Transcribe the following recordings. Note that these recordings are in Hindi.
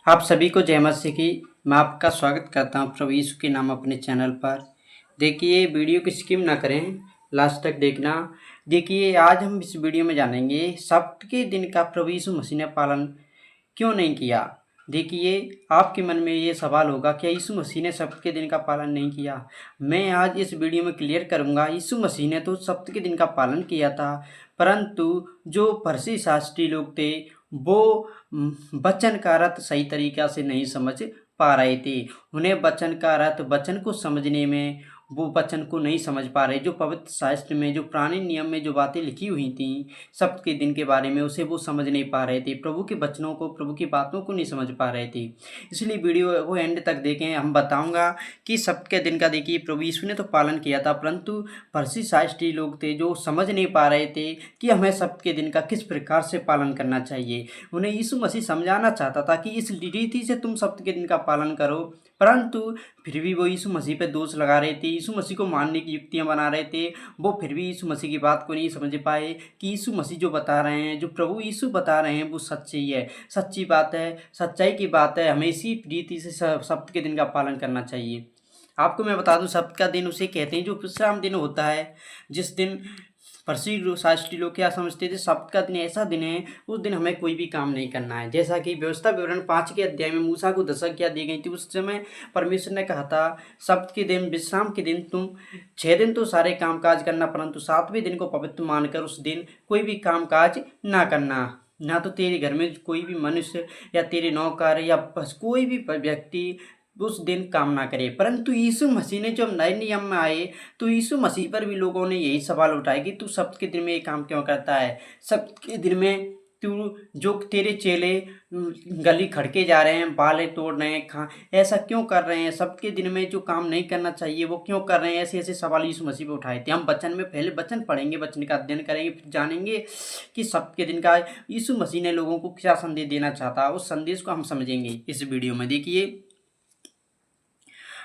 आप सभी को जय मसीह की। मैं आपका स्वागत करता हूँ प्रभु यीशु के नाम अपने चैनल पर। देखिए, वीडियो को स्किप ना करें, लास्ट तक देखना। देखिए, आज हम इस वीडियो में जानेंगे सब्त के दिन का प्रभु यीशु मसीह ने पालन क्यों नहीं किया। देखिए, आपके मन में ये सवाल होगा, क्या यीशु मसीह ने सब्त के दिन का पालन नहीं किया। मैं आज इस वीडियो में क्लियर करूँगा, यीशु मसीह ने तो सब्त के दिन का पालन किया था, परंतु जो फरीसी शास्त्री लोग थे वो वचन का अर्थ सही तरीक़ा से नहीं समझ पा रहे थे। उन्हें वचन का अर्थ, वचन को समझने में वो वचन को नहीं समझ पा रहे। जो पवित्र शास्त्र में, जो पुराने नियम में जो बातें लिखी हुई थी सब्त के दिन के बारे में, उसे वो समझ नहीं पा रहे थे। प्रभु के वचनों को, प्रभु की बातों को नहीं समझ पा रहे थे। इसलिए वीडियो को एंड तक देखें। हम बताऊंगा कि सब्त के दिन का देखिए प्रभु यीशु ने तो पालन किया था, परंतु फरीसी शास्त्री लोग थे जो समझ नहीं पा रहे थे कि हमें सब्त के दिन का किस प्रकार से पालन करना चाहिए। उन्हें यीशु मसीह समझाना चाहता था कि इस रीति से तुम सब्त के दिन का पालन करो, परंतु फिर भी वो यीशु मसीह पे दोष लगा रहे थे, यीशु मसीह को मानने की युक्तियां बना रहे थे। वो फिर भी यीशु मसीह की बात को नहीं समझ पाए कि यीशु मसीह जो बता रहे हैं, जो प्रभु यीशु बता रहे हैं, वो सच्ची है, सच्ची बात है, सच्चाई की बात है। हमें इसी रीति से सब्त के दिन का पालन करना चाहिए। आपको मैं बता दूं, सब्त का दिन उसे कहते हैं जो विश्राम दिन होता है, जिस दिन फरीसी शास्त्री लोग क्या समझते थे, सब्त का दिन ऐसा दिन है, उस दिन हमें कोई भी काम नहीं करना है। जैसा कि व्यवस्था विवरण 5 के अध्याय में मूसा को 10 आज्ञा दी गई थी, उस समय परमेश्वर ने कहा था सब्त के दिन, विश्राम के दिन तुम 6 दिन तो सारे काम काज करना, परंतु 7वें दिन को पवित्र मानकर उस दिन कोई भी काम काज ना करना। ना तो तेरे घर में कोई भी मनुष्य या तेरे नौकर या कोई भी व्यक्ति उस दिन काम ना करे। परंतु यीशु मसीह ने जब नए नियम में आए तो यीशु मसीह पर भी लोगों ने यही सवाल उठाया कि तू सब्त के दिन में ये काम क्यों करता है। सब्त के दिन में तू, जो तेरे चेले गली खड़के जा रहे हैं, बालें तोड़ रहे हैं, ऐसा क्यों कर रहे हैं। सब्त के दिन में जो काम नहीं करना चाहिए वो क्यों कर रहे हैं। ऐसे ऐसे सवाल यीशु मसीह पे उठाए थे। हम वचन में पहले वचन पढ़ेंगे, वचन का अध्ययन करेंगे, फिर जानेंगे कि सब्त के दिन का यीशु मसीह ने लोगों को क्या संदेश देना चाहता। उस संदेश को हम समझेंगे इस वीडियो में। देखिए,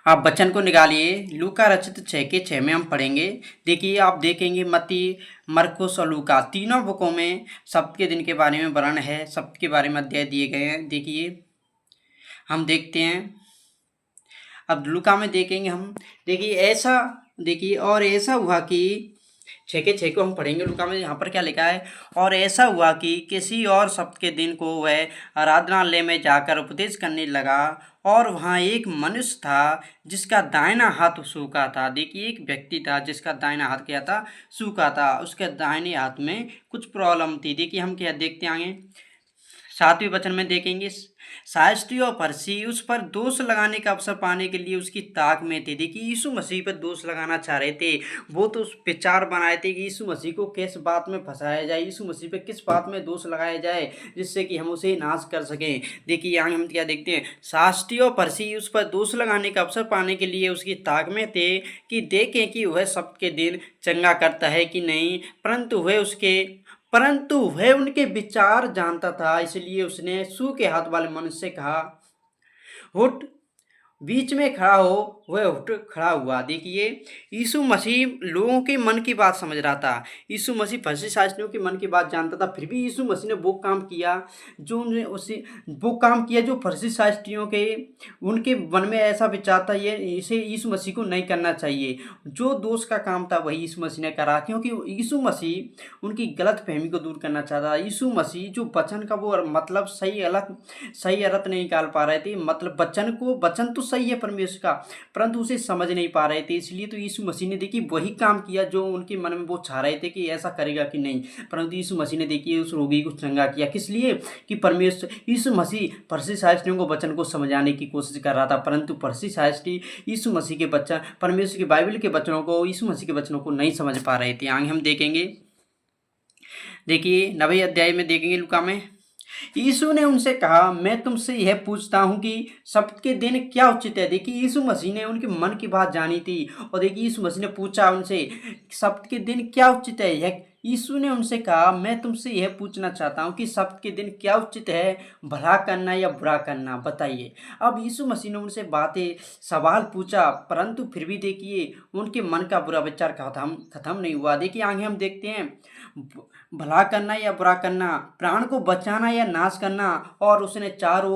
आप वचन को निकालिए। लूका रचित 6 के 6 में हम पढ़ेंगे। देखिए, आप देखेंगे मत्ती, मरकुस और लूका तीनों बुकों में सब्त के दिन के बारे में वर्णन है, सब्त के बारे में अध्याय दिए गए हैं। देखिए, हम देखते हैं। अब लूका में देखेंगे हम। देखिए ऐसा, देखिए और ऐसा हुआ कि 6 के 6 को हम पढ़ेंगे। लूका में यहाँ पर क्या लिखा है, और ऐसा हुआ कि किसी और सब्त के दिन को वह आराधनालय में जाकर उपदेश करने लगा, और वहाँ एक मनुष्य था जिसका दाहिना हाथ सूखा था। देखिए, एक व्यक्ति था जिसका दाहिना हाथ क्या था, सूखा था। उसके दाहिने हाथ में कुछ प्रॉब्लम थी। देखिए, हम क्या देखते आगे 7वें वचन में देखेंगे। शास्त्री और फरीसी उस पर दोष लगाने का अवसर पाने के लिए उसकी ताक में थे। देखिए, यीशु मसीह पर दोष लगाना चाह रहे थे। वो तो विचार बनाए थे कि यीशु मसीह को किस बात में फंसाया जाए, यीशु मसीह पे किस बात में दोष लगाया जाए जिससे कि हम उसे नाश कर सकें। देखिए, यहाँ हम क्या देखते हैं, शास्त्री और फरीसी उस पर दोष लगाने का अवसर पाने के लिए उसकी ताक में थे कि देखें कि वह सब्त के दिन चंगा करता है कि नहीं। परंतु वह उनके विचार जानता था, इसलिए उसने सूखे हाथ वाले मनुष्य से कहा, उठ, बीच में खड़ा हो। वह उठ खड़ा हुआ। देखिए, यीशु मसीह लोगों के मन की बात समझ रहा था। यीशु मसीह फरीसी शास्त्रियों के मन की बात जानता था, फिर भी यीशु मसीह ने वो काम किया जो फरीसी शास्त्रियों के, उनके मन में ऐसा विचार था, ये इसे यीशु मसीह को नहीं करना चाहिए। जो दोष का काम था वही यीशु मसीह ने करा, क्योंकि यीशु मसीह उनकी गलत फहमी को दूर करना चाहता। यीशु मसीह जो वचन का वो मतलब सही अर्थ नहीं निकाल पा रहे थे। मतलब वचन तो सही है परमेश्वर का, परंतु उसे समझ नहीं पा रहे थे। इसलिए तो यीशु मसीह ने देखिए वही काम किया जो उनके मन में वो चाह रहे थे कि ऐसा करेगा कि नहीं। परंतु यीशु मसीह ने देखिए उस रोगी को चंगा किया। किस लिए? कि परमेश्वर, यीशु मसीह फरीसी शास्त्रियों को वचन को समझाने की कोशिश कर रहा था, परंतु फरीसी शास्त्री यीशु मसीह के वचन, परमेश्वर की बाइबल के वचनों को, यीशु मसीह के वचनों को नहीं समझ पा रहे थे। आगे हम देखेंगे। देखिए, 9वें अध्याय में देखेंगे लूका में। यीशु ने उनसे कहा, मैं तुमसे यह पूछता हूँ कि सब्त के दिन क्या उचित है। देखिए, यीशु मसीह ने उनके मन की बात जानी थी, और देखिए यीशु मसीह ने पूछा उनसे, सब्त के दिन क्या उचित है। यह यीशु ने उनसे कहा, मैं तुमसे यह पूछना चाहता हूँ कि सब्त के दिन क्या उचित है, भला करना या बुरा करना, बताइए। अब यीशु मसीह ने उनसे सवाल पूछा, परंतु फिर भी देखिए उनके मन का बुरा विचार खत्म नहीं हुआ। देखिए, आगे हम देखते हैं। भला करना या बुरा करना, प्राण को बचाना या नाश करना। और उसने चारों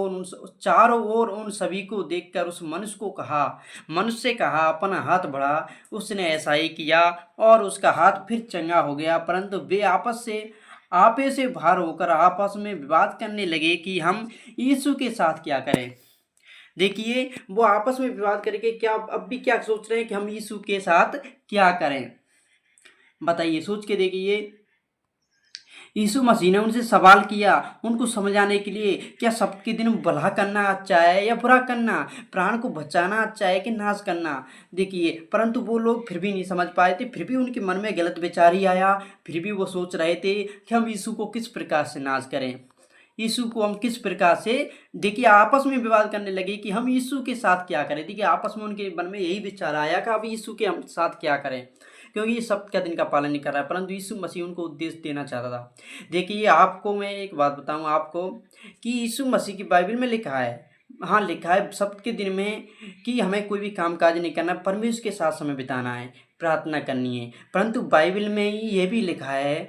ओर उन सभी को देखकर उस मनुष्य से कहा, अपना हाथ बढ़ा। उसने ऐसा ही किया और उसका हाथ फिर चंगा हो गया। परंतु वे आपे से भार होकर आपस में विवाद करने लगे कि हम यीशु के साथ क्या करें। देखिए, वो आपस में विवाद करके अब भी क्या सोच रहे हैं कि हम यीशु के साथ क्या करें। बताइए, सोच के देखिए। यीशु मसीह ने उनसे सवाल किया, उनको समझाने के लिए, क्या सबके दिन भला करना अच्छा है या बुरा करना, प्राण को बचाना अच्छा है कि नाश करना। देखिए, परंतु वो लोग फिर भी नहीं समझ पाए थे। फिर भी उनके मन में गलत विचार ही आया। फिर भी वो सोच रहे थे कि हम यीशु को किस प्रकार से नाश करें, यीशु को हम किस प्रकार से। देखिए, आपस में विवाद करने लगे कि हम यीशु के साथ क्या करें। देखिए, आपस में उनके मन में यही विचार आया कि अब यीशु के हम साथ क्या करें, क्योंकि ये सब क्या दिन का पालन नहीं कर रहा है। परंतु यीशु मसीह उनको उद्देश्य देना चाहता था। देखिए, आपको मैं एक बात बताऊं आपको कि यीशु मसीह की बाइबल में लिखा है, हाँ लिखा है सबके दिन में, कि हमें कोई भी काम काज नहीं करना, परमेश्वर के साथ समय बिताना है, प्रार्थना करनी है। परंतु बाइबल में ये भी लिखा है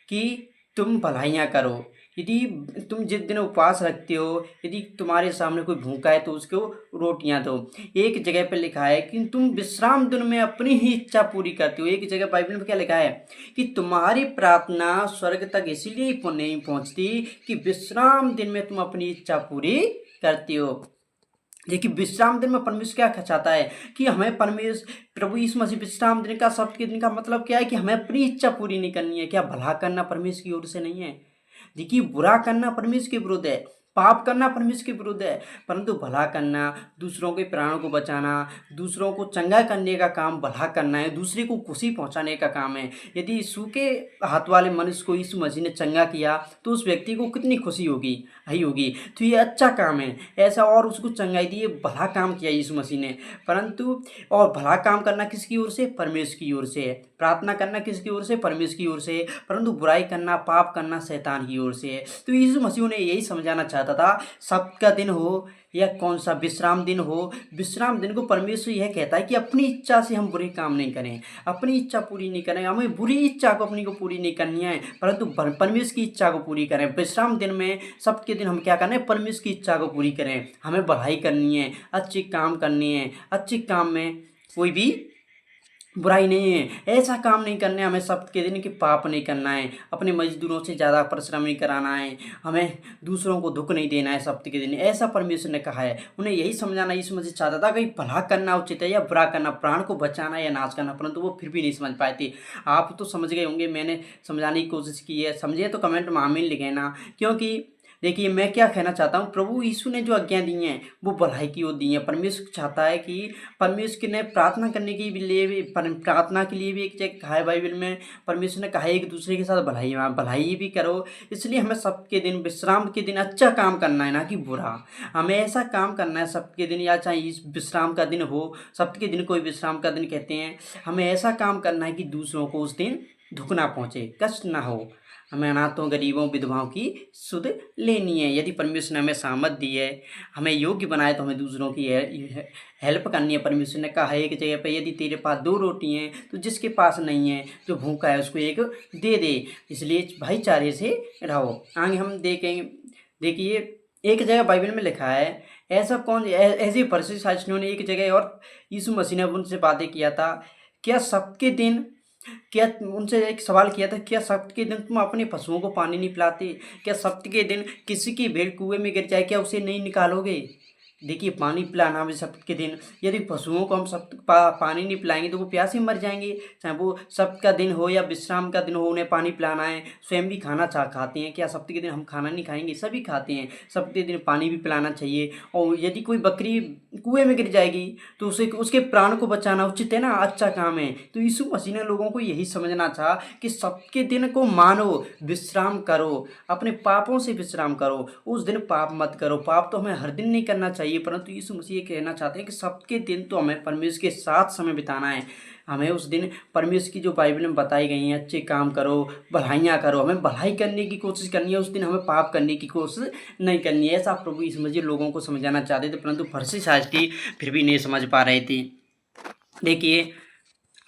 कि तुम भलाइयाँ करो। यदि तुम जिस दिन उपवास रखते हो, यदि तुम्हारे सामने कोई भूखा है तो उसको रोटियां दो। एक जगह पे लिखा है कि तुम विश्राम दिन में अपनी ही इच्छा पूरी करते हो। एक जगह बाइबल में क्या लिखा है कि तुम्हारी प्रार्थना स्वर्ग तक इसलिए नहीं पहुंचती कि विश्राम दिन में तुम अपनी इच्छा पूरी करते हो। देखिए, विश्राम दिन में परमेश्वर क्या चाहता है कि हमें प्रभु यीशु मसीह विश्राम दिन का, सप्ताह के दिन का मतलब क्या है कि हमें अपनी इच्छा पूरी नहीं करनी है। क्या भला करना परमेश्वर की ओर से नहीं है। देखिए, बुरा करना परमेश्वर के विरुद्ध है, पाप करना परमेश्वर के विरुद्ध है। परंतु भला करना, दूसरों के प्राणों को बचाना, दूसरों को चंगा करने का काम भला करना है, दूसरे को खुशी पहुंचाने का काम है। यदि सूखे हाथ वाले मनुष्य को यीशु मसीह ने चंगा किया तो उस व्यक्ति को कितनी खुशी होगी होगी। तो ये अच्छा काम है ऐसा, और उसको चंगाई दी, ये भला काम किया यीशु मसीह ने। परंतु और भला काम करना किसकी ओर से, परमेश्वर की ओर से है। प्रार्थना करना किसकी ओर से, परमेश्वर की ओर से। परंतु बुराई करना, पाप करना शैतान की ओर से है। तो यीशु मसीह ने यही समझाना चाहता था, सबका दिन हो या कौन सा विश्राम दिन हो, विश्राम दिन को परमेश्वर यह कहता है कि अपनी इच्छा से हम बुरे काम नहीं करें, अपनी इच्छा पूरी नहीं करें। हमें बुरी इच्छा को अपनी को पूरी नहीं करनी है, परंतु परमेश्वर की इच्छा को पूरी करें। विश्राम दिन में, सबके दिन हम क्या करें, परमेश्वर की इच्छा को पूरी करें। हमें बढ़ाई करनी है, अच्छे काम करनी है। अच्छे काम में कोई भी बुराई नहीं है, ऐसा काम नहीं करना है। हमें सबके दिन की पाप नहीं करना है, अपने मजदूरों से ज़्यादा परिश्रम नहीं कराना है, हमें दूसरों को दुख नहीं देना है सबके दिन, ऐसा परमेश्वर ने कहा है। उन्हें यही समझाना यीशु मसीह चाहता था कि भला करना उचित है या बुरा करना, प्राण को बचाना या नाश करना। परंतु वो फिर भी नहीं समझ पाए थे। आप तो समझ गए होंगे, मैंने समझाने की कोशिश की है। समझे तो कमेंट में आमीन लिखें ना। क्योंकि देखिए, मैं क्या कहना चाहता हूँ, प्रभु यीशु ने जो आज्ञा दी हैं वो भलाई की ओर दी हैं। परमेश्वर चाहता है कि परमेश्वर ने प्रार्थना करने के लिए भी, प्रार्थना के लिए भी एक जगह कहा है बाइबल में, परमेश्वर ने कहा है एक दूसरे के साथ भलाई भी करो। इसलिए हमें सबके दिन, विश्राम के दिन अच्छा काम करना है, ना कि बुरा। हमें ऐसा काम करना है सबके दिन, या चाहे इस विश्राम का दिन हो, सबके दिन कोई विश्राम का दिन कहते हैं, हमें ऐसा काम करना है कि दूसरों को उस दिन दुख ना पहुँचे, कष्ट ना हो। हमें अनाथों, गरीबों, विधवाओं की सुध लेनी है। यदि परमेश्वर ने हमें सामर्थ दी है, हमें योग्य बनाए, तो हमें दूसरों की हेल्प करनी है। परमेश्वर ने कहा है एक जगह पे, यदि तेरे पास 2 रोटी हैं तो जिसके पास नहीं है, जो भूखा है, उसको एक दे दे। इसलिए भाईचारे से रहो। आगे हम देखेंगे। देखिए, एक जगह बाइबल में लिखा है, ऐसा कौन, ऐसे फरीसी शास्त्रियों ने एक जगह, और यीशु मसीह ने उनसे बातें किया था, क्या सबके दिन, क्या उनसे एक सवाल किया था, क्या सप्त के दिन तुम अपने पशुओं को पानी नहीं पिलाते? क्या सप्त के दिन किसी की भेड़ कुएं में गिर जाए, क्या उसे नहीं निकालोगे? देखिए, पानी पिलाना भी सप्त के दिन, यदि पशुओं को हम पानी नहीं पिलाएंगे तो वो प्यासे मर जाएंगे। चाहे वो सप्त का दिन हो या विश्राम का दिन हो, उन्हें पानी पिलाना है। स्वयं भी खाना खाते हैं, क्या सप्त के दिन हम खाना नहीं खाएंगे? सभी खाते हैं। सप्त के दिन पानी भी पिलाना चाहिए। और यदि कोई बकरी कुएं में गिर जाएगी तो उसके प्राण को बचाना उचित है ना, अच्छा काम है। तो यीशु मसीह ने लोगों को यही समझना था कि सबके दिन को मानो, विश्राम करो, अपने पापों से विश्राम करो। उस दिन पाप मत करो। पाप तो हमें हर दिन नहीं करना चाहिए, परंतु यीशु मसीह ये कहना चाहते हैं कि सबके दिन तो हमें परमेश्वर के साथ समय बिताना है। हमें उस दिन परमेश्वर की जो बाइबल में बताई गई हैं, अच्छे काम करो, भलाइयाँ करो, हमें भलाई करने की कोशिश करनी है। उस दिन हमें पाप करने की कोशिश नहीं करनी है। ऐसा प्रभु यीशु मसीह लोगों को समझाना चाहते थे, परंतु फरीसी शास्त्री फिर भी नहीं समझ पा रहे थे। देखिए,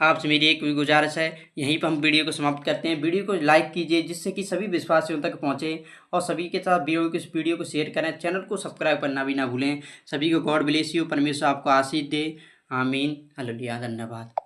आपसे मेरी एक भी गुजारिश है, यहीं पर हम वीडियो को समाप्त करते हैं। वीडियो को लाइक कीजिए जिससे कि सभी विश्वासियों तक पहुँचे और सभी के साथ वीडियो को शेयर करें। चैनल को सब्सक्राइब करना भी ना भूलें। सभी को गॉड ब्लेस यू, परमेश्वर आपको आशीष दे। आमीन। हालेलुया। धन्यवाद।